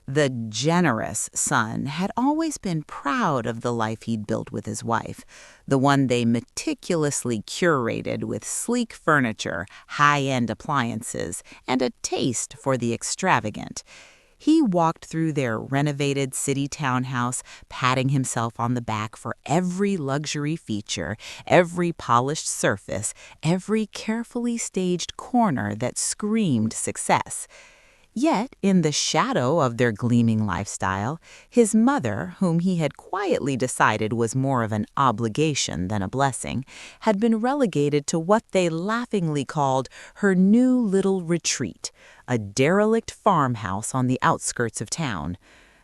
The generous son had always been proud of the life he'd built with his wife, the one they meticulously curated with sleek furniture, high-end appliances, and a taste for the extravagant. He walked through their renovated city townhouse, patting himself on the back for every luxury feature, every polished surface, every carefully staged corner that screamed success. Yet, in the shadow of their gleaming lifestyle, his mother, whom he had quietly decided was more of an obligation than a blessing, had been relegated to what they laughingly called her new little retreat, a derelict farmhouse on the outskirts of town.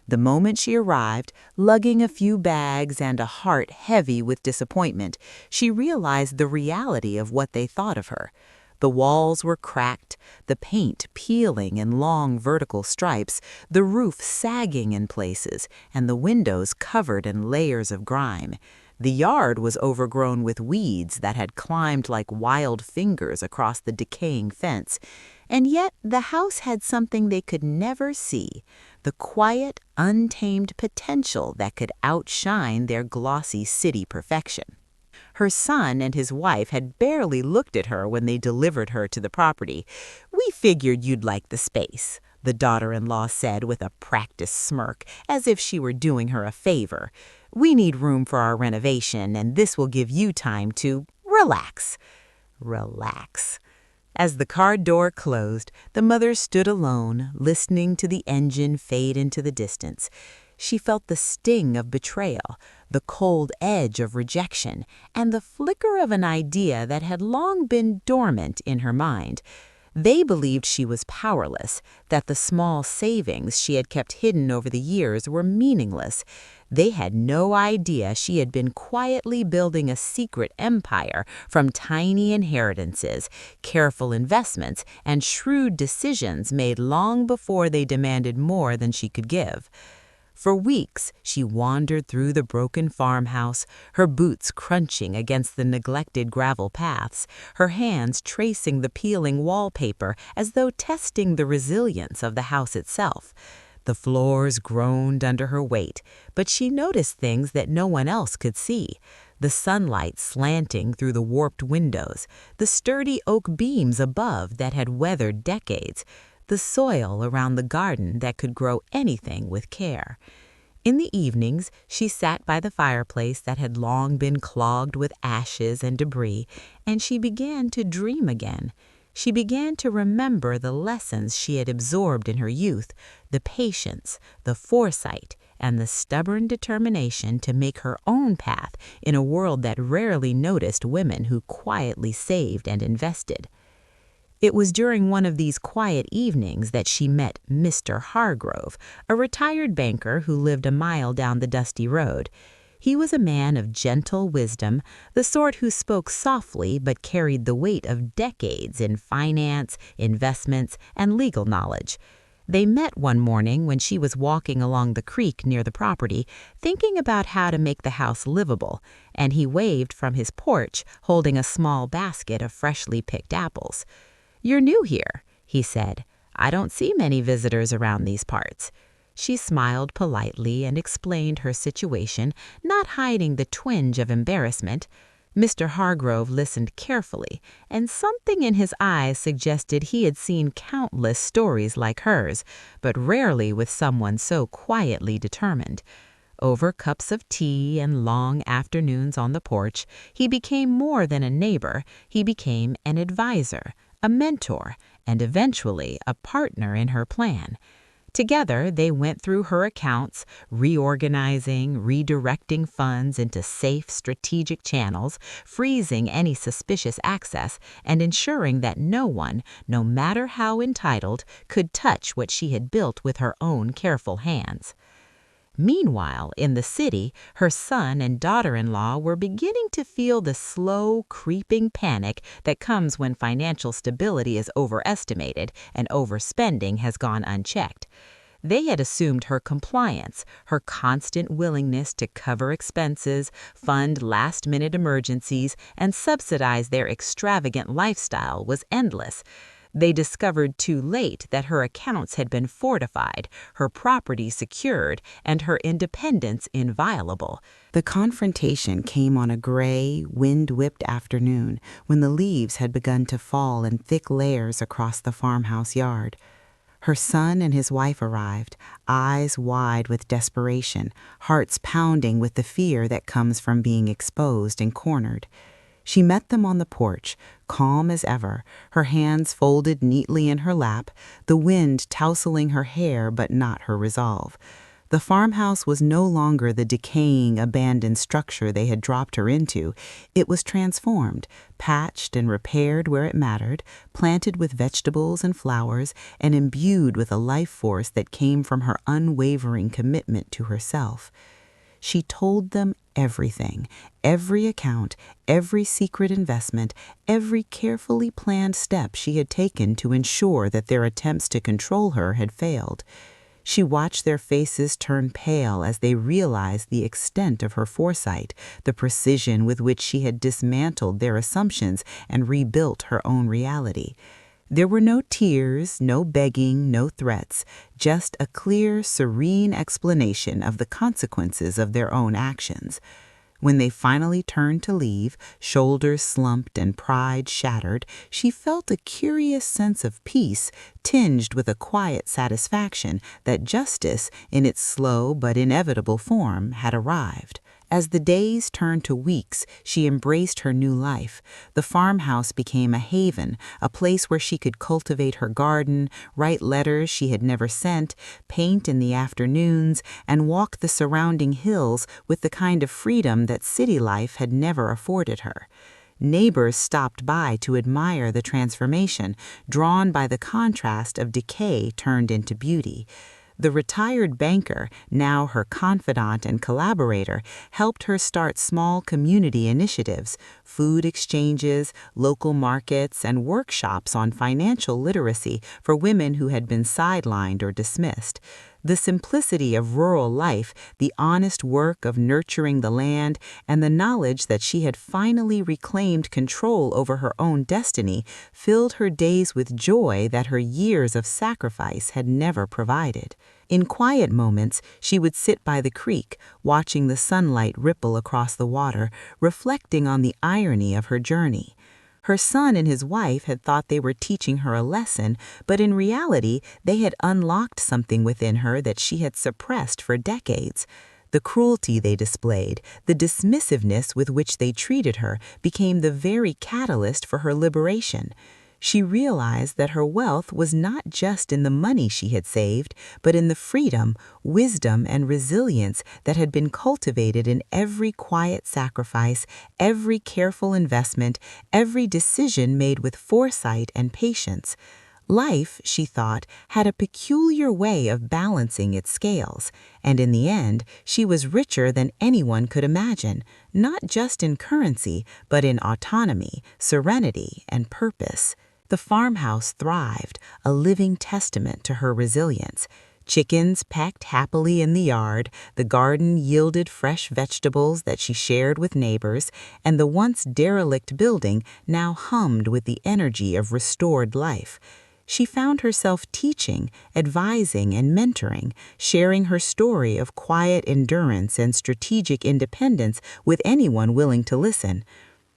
The moment she arrived, lugging a few bags and a heart heavy with disappointment, she realized the reality of what they thought of her. The walls were cracked, the paint peeling in long vertical stripes, the roof sagging in places, and the windows covered in layers of grime. The yard was overgrown with weeds that had climbed like wild fingers across the decaying fence. And yet the house had something they could never see, the quiet, untamed potential that could outshine their glossy city perfection. Her son and his wife had barely looked at her when they delivered her to the property. "We figured you'd like the space," the daughter-in-law said with a practiced smirk, as if she were doing her a favor. "We need room for our renovation, and this will give you time to relax." Relax. As the car door closed, the mother stood alone, listening to the engine fade into the distance. She felt the sting of betrayal, the cold edge of rejection, and the flicker of an idea that had long been dormant in her mind. They believed she was powerless, that the small savings she had kept hidden over the years were meaningless. They had no idea she had been quietly building a secret empire from tiny inheritances, careful investments, and shrewd decisions made long before they demanded more than she could give. For weeks, she wandered through the broken farmhouse, her boots crunching against the neglected gravel paths, her hands tracing the peeling wallpaper as though testing the resilience of the house itself. The floors groaned under her weight, but she noticed things that no one else could see. The sunlight slanting through the warped windows, the sturdy oak beams above that had weathered decades, the soil around the garden that could grow anything with care. In the evenings, she sat by the fireplace that had long been clogged with ashes and debris, and she began to dream again. She began to remember the lessons she had absorbed in her youth, the patience, the foresight, and the stubborn determination to make her own path in a world that rarely noticed women who quietly saved and invested. It was during one of these quiet evenings that she met Mr. Hargrove, a retired banker who lived a mile down the dusty road. He was a man of gentle wisdom, the sort who spoke softly but carried the weight of decades in finance, investments, and legal knowledge. They met one morning when she was walking along the creek near the property, thinking about how to make the house livable, and he waved from his porch, holding a small basket of freshly picked apples. "You're new here," he said. "I don't see many visitors around these parts." She smiled politely and explained her situation, not hiding the twinge of embarrassment. Mr. Hargrove listened carefully, and something in his eyes suggested he had seen countless stories like hers, but rarely with someone so quietly determined. Over cups of tea and long afternoons on the porch, he became more than a neighbor. He became an advisor, a mentor, and eventually a partner in her plan. Together, they went through her accounts, reorganizing, redirecting funds into safe, strategic channels, freezing any suspicious access, and ensuring that no one, no matter how entitled, could touch what she had built with her own careful hands. Meanwhile, in the city, her son and daughter-in-law were beginning to feel the slow, creeping panic that comes when financial stability is overestimated and overspending has gone unchecked. They had assumed her compliance, her constant willingness to cover expenses, fund last-minute emergencies, and subsidize their extravagant lifestyle was endless. They discovered too late that her accounts had been fortified, her property secured, and her independence inviolable. The confrontation came on a gray, wind-whipped afternoon when the leaves had begun to fall in thick layers across the farmhouse yard. Her son and his wife arrived, eyes wide with desperation, hearts pounding with the fear that comes from being exposed and cornered. She met them on the porch, calm as ever, her hands folded neatly in her lap, the wind tousling her hair but not her resolve. The farmhouse was no longer the decaying, abandoned structure they had dropped her into. It was transformed, patched and repaired where it mattered, planted with vegetables and flowers, and imbued with a life force that came from her unwavering commitment to herself. She told them everything, every account, every secret investment, every carefully planned step she had taken to ensure that their attempts to control her had failed. She watched their faces turn pale as they realized the extent of her foresight, the precision with which she had dismantled their assumptions and rebuilt her own reality. There were no tears, no begging, no threats, just a clear, serene explanation of the consequences of their own actions. When they finally turned to leave, shoulders slumped and pride shattered, she felt a curious sense of peace, tinged with a quiet satisfaction that justice, in its slow but inevitable form, had arrived. As the days turned to weeks, she embraced her new life. The farmhouse became a haven, a place where she could cultivate her garden, write letters she had never sent, paint in the afternoons, and walk the surrounding hills with the kind of freedom that city life had never afforded her. Neighbors stopped by to admire the transformation, drawn by the contrast of decay turned into beauty. The retired banker, now her confidant and collaborator, helped her start small community initiatives, food exchanges, local markets, and workshops on financial literacy for women who had been sidelined or dismissed. The simplicity of rural life, the honest work of nurturing the land, and the knowledge that she had finally reclaimed control over her own destiny filled her days with joy that her years of sacrifice had never provided. In quiet moments, she would sit by the creek, watching the sunlight ripple across the water, reflecting on the irony of her journey. Her son and his wife had thought they were teaching her a lesson, but in reality, they had unlocked something within her that she had suppressed for decades. The cruelty they displayed, the dismissiveness with which they treated her, became the very catalyst for her liberation. She realized that her wealth was not just in the money she had saved, but in the freedom, wisdom, and resilience that had been cultivated in every quiet sacrifice, every careful investment, every decision made with foresight and patience. Life, she thought, had a peculiar way of balancing its scales, and in the end, she was richer than anyone could imagine, not just in currency, but in autonomy, serenity, and purpose. The farmhouse thrived, a living testament to her resilience. Chickens pecked happily in the yard, the garden yielded fresh vegetables that she shared with neighbors, and the once derelict building now hummed with the energy of restored life. She found herself teaching, advising, and mentoring, sharing her story of quiet endurance and strategic independence with anyone willing to listen.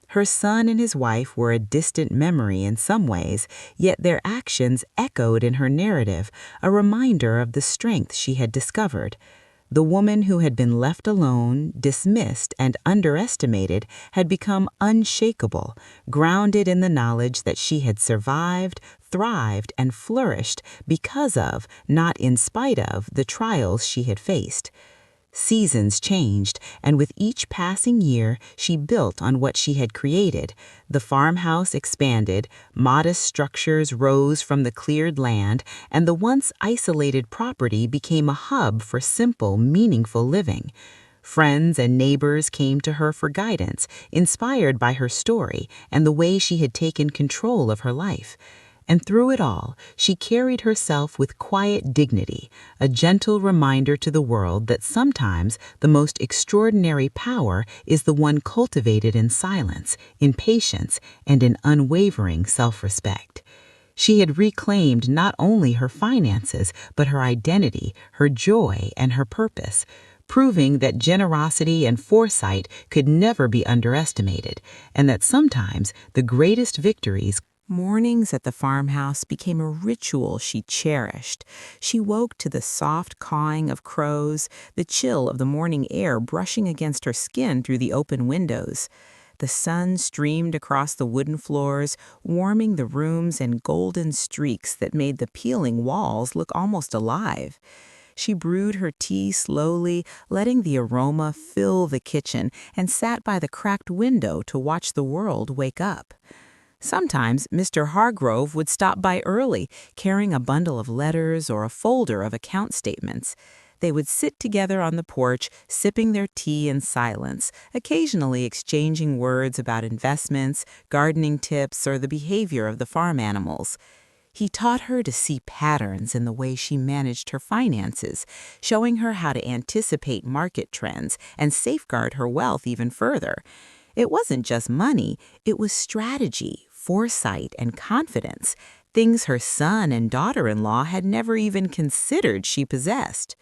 Her son and his wife were a distant memory in some ways, yet their actions echoed in her narrative, a reminder of the strength she had discovered. The woman who had been left alone, dismissed, and underestimated had become unshakable, grounded in the knowledge that she had survived, thrived, and flourished because of, not in spite of, the trials she had faced. Seasons changed, and with each passing year, she built on what she had created. The farmhouse expanded, modest structures rose from the cleared land, and the once isolated property became a hub for simple, meaningful living. Friends and neighbors came to her for guidance, inspired by her story and the way she had taken control of her life. And through it all, she carried herself with quiet dignity, a gentle reminder to the world that sometimes the most extraordinary power is the one cultivated in silence, in patience, and in unwavering self-respect. She had reclaimed not only her finances, but her identity, her joy, and her purpose, proving that generosity and foresight could never be underestimated, and that sometimes the greatest victories. Mornings at the farmhouse became a ritual she cherished. She woke to the soft cawing of crows, the chill of the morning air brushing against her skin through the open windows. The sun streamed across the wooden floors, warming the rooms in golden streaks that made the peeling walls look almost alive. She brewed her tea slowly, letting the aroma fill the kitchen, and sat by the cracked window to watch the world wake up. Sometimes Mr. Hargrove would stop by early, carrying a bundle of letters or a folder of account statements. They would sit together on the porch, sipping their tea in silence, occasionally exchanging words about investments, gardening tips, or the behavior of the farm animals. He taught her to see patterns in the way she managed her finances, showing her how to anticipate market trends and safeguard her wealth even further. It wasn't just money, it was strategy, foresight, and confidence, things her son and daughter-in-law had never even considered she possessed.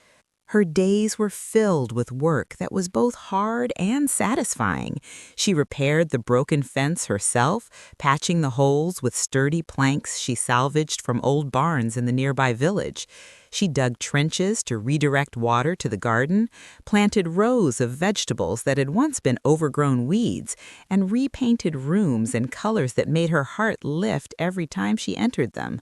Her days were filled with work that was both hard and satisfying. She repaired the broken fence herself, patching the holes with sturdy planks she salvaged from old barns in the nearby village. She dug trenches to redirect water to the garden, planted rows of vegetables that had once been overgrown weeds, and repainted rooms in colors that made her heart lift every time she entered them.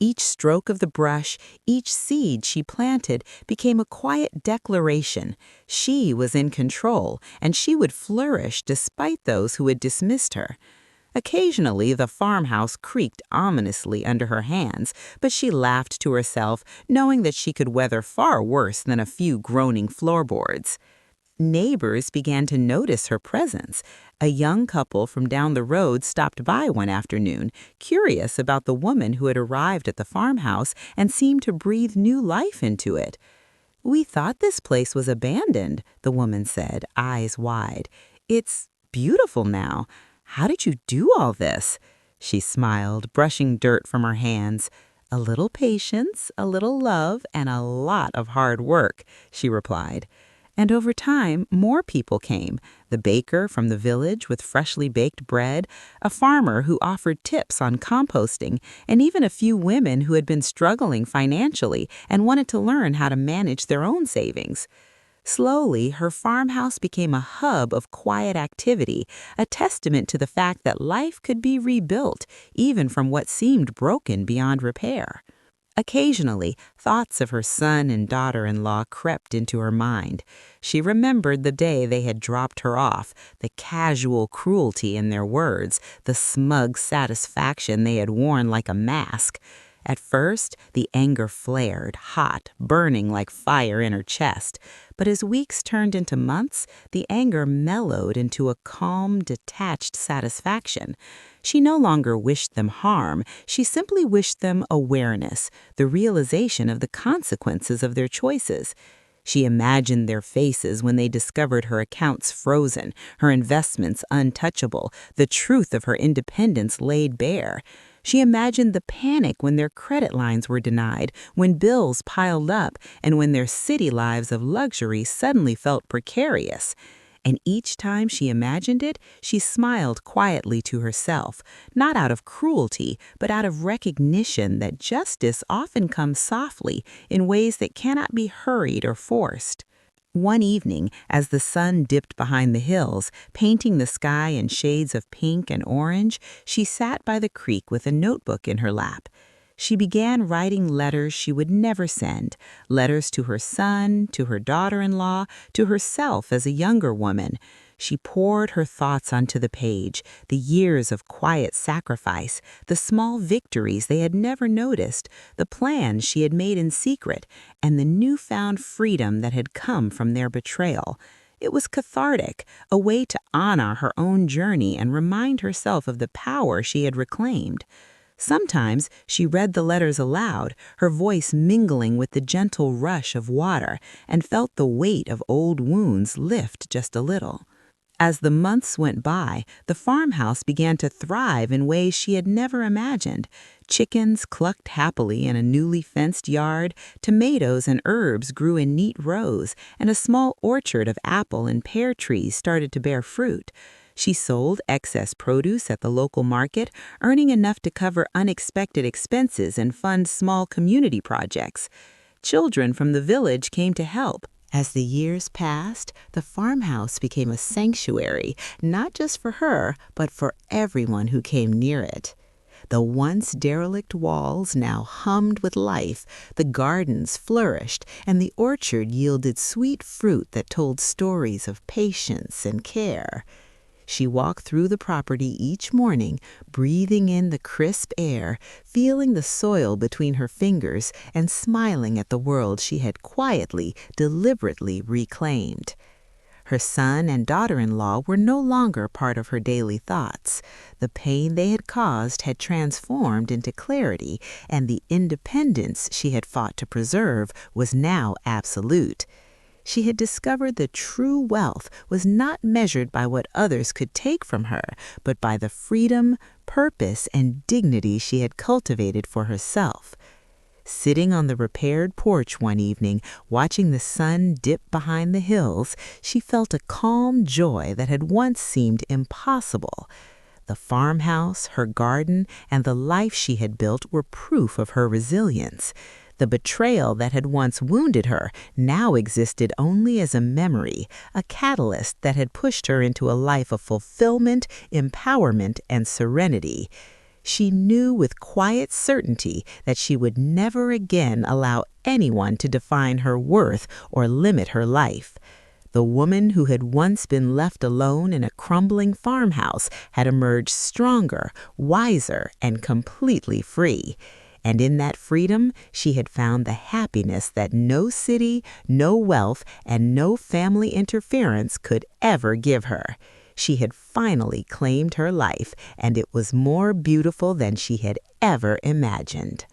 Each stroke of the brush, each seed she planted became a quiet declaration. She was in control, and she would flourish despite those who had dismissed her. Occasionally, the farmhouse creaked ominously under her hands, but she laughed to herself, knowing that she could weather far worse than a few groaning floorboards. Neighbors began to notice her presence. A young couple from down the road stopped by one afternoon, curious about the woman who had arrived at the farmhouse and seemed to breathe new life into it. "We thought this place was abandoned," the woman said, eyes wide. "It's beautiful now. How did you do all this?" She smiled, brushing dirt from her hands. "A little patience, a little love, and a lot of hard work," she replied. And over time, more people came. The baker from the village with freshly baked bread, a farmer who offered tips on composting, and even a few women who had been struggling financially and wanted to learn how to manage their own savings. Slowly, her farmhouse became a hub of quiet activity, a testament to the fact that life could be rebuilt, even from what seemed broken beyond repair. Occasionally, thoughts of her son and daughter-in-law crept into her mind. She remembered the day they had dropped her off, the casual cruelty in their words, the smug satisfaction they had worn like a mask. At first, the anger flared, hot, burning like fire in her chest. But as weeks turned into months, the anger mellowed into a calm, detached satisfaction. She no longer wished them harm. She simply wished them awareness, the realization of the consequences of their choices. She imagined their faces when they discovered her accounts frozen, her investments untouchable, the truth of her independence laid bare. She imagined the panic when their credit lines were denied, when bills piled up, and when their city lives of luxury suddenly felt precarious. And each time she imagined it, she smiled quietly to herself, not out of cruelty, but out of recognition that justice often comes softly in ways that cannot be hurried or forced. One evening, as the sun dipped behind the hills, painting the sky in shades of pink and orange, she sat by the creek with a notebook in her lap. She began writing letters she would never send, letters to her son, to her daughter-in-law, to herself as a younger woman. She poured her thoughts onto the page, the years of quiet sacrifice, the small victories they had never noticed, the plans she had made in secret, and the newfound freedom that had come from their betrayal. It was cathartic, a way to honor her own journey and remind herself of the power she had reclaimed. Sometimes she read the letters aloud, her voice mingling with the gentle rush of water, and felt the weight of old wounds lift just a little. As the months went by, the farmhouse began to thrive in ways she had never imagined. Chickens clucked happily in a newly fenced yard, tomatoes and herbs grew in neat rows, and a small orchard of apple and pear trees started to bear fruit. She sold excess produce at the local market, earning enough to cover unexpected expenses and fund small community projects. Children from the village came to help. As the years passed, the farmhouse became a sanctuary, not just for her, but for everyone who came near it. The once derelict walls now hummed with life, the gardens flourished, and the orchard yielded sweet fruit that told stories of patience and care. She walked through the property each morning, breathing in the crisp air, feeling the soil between her fingers, and smiling at the world she had quietly, deliberately reclaimed. Her son and daughter-in-law were no longer part of her daily thoughts. The pain they had caused had transformed into clarity, and the independence she had fought to preserve was now absolute. She had discovered that true wealth was not measured by what others could take from her, but by the freedom, purpose, and dignity she had cultivated for herself. Sitting on the repaired porch one evening, watching the sun dip behind the hills, she felt a calm joy that had once seemed impossible. The farmhouse, her garden, and the life she had built were proof of her resilience. The betrayal that had once wounded her now existed only as a memory, a catalyst that had pushed her into a life of fulfillment, empowerment, and serenity. She knew with quiet certainty that she would never again allow anyone to define her worth or limit her life. The woman who had once been left alone in a crumbling farmhouse had emerged stronger, wiser, and completely free. And in that freedom, she had found the happiness that no city, no wealth, and no family interference could ever give her. She had finally claimed her life, and it was more beautiful than she had ever imagined.